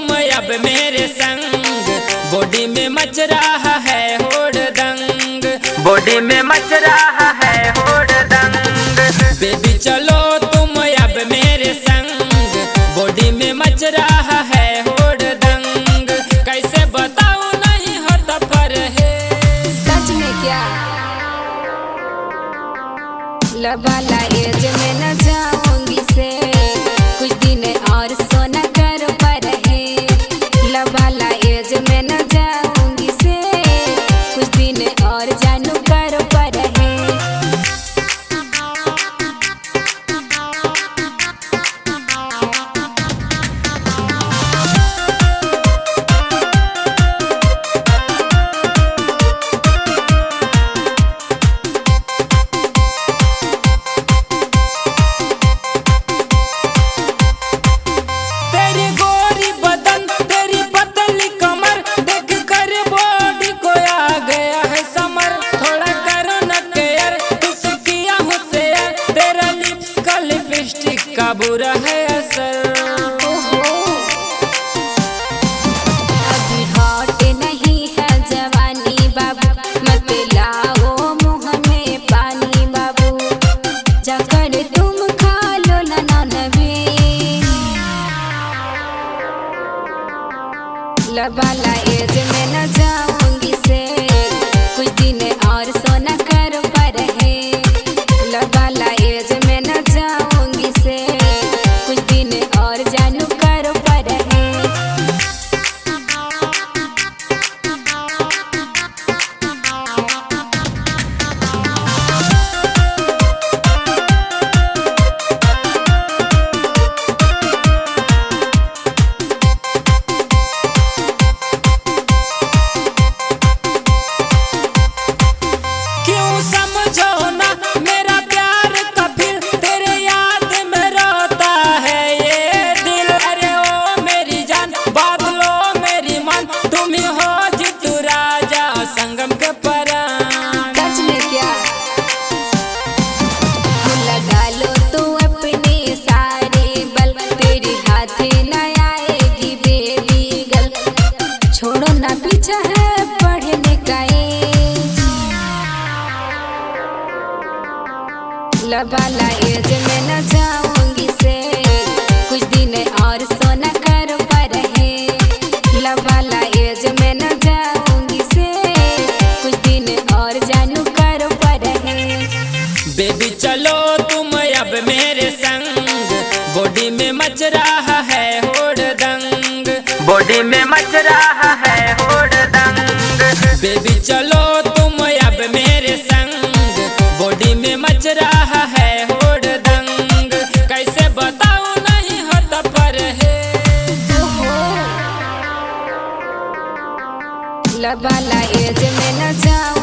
तुम अब मेरे संग, बॉडी में मच रहा है हुड़दंग, बॉडी में मच रहा है हुड़दंग। बेबी चलो तुम अब मेरे संग, बॉडी में मच रहा है हुड़दंग। कैसे बताऊं नहीं होता पर है। सच में क्या लबाला एज में न जाऊंगी से, कुछ दिन और सोना कर पर है। लबाला एज में न जाऊंगी से, कुछ दिन और जानू कर पर है। का बुरा है असर, अभी हॉट नहीं है जवानी बाबू, मत लाओ मुँह में पानी बाबू। जाकर तुम खा लो ना नवीन। लबाला एज में न जाऊंगी से, कुछ दिन और सोना कर पर है। लबाला एज में न जाऊंगी से, कुछ दिन और जानू कर पर है। सच में क्या लगा लो तू अपने सारे बल, तेरे हाथ न आएगी बेबी गल। छोड़ो ना पीछा है पढ़ने का एज। लबाला एज में न जाऊंगी से, कुछ दिन और सोना कर पर है। लबाला एज में न जाऊंगी से, कुछ दिन और जानू कर पर है। बेबी चलो तुम अब मेरे संग, बॉडी में मच रहा है हुड़दंग, बॉडी में मच रहा है हुड़दंग। बेबी चलो तुम अब मेरे संग, बॉडी में मच रहा है हुड़दंग। कैसे बताऊं नहीं होता पर है। लबाला एज में न जाऊं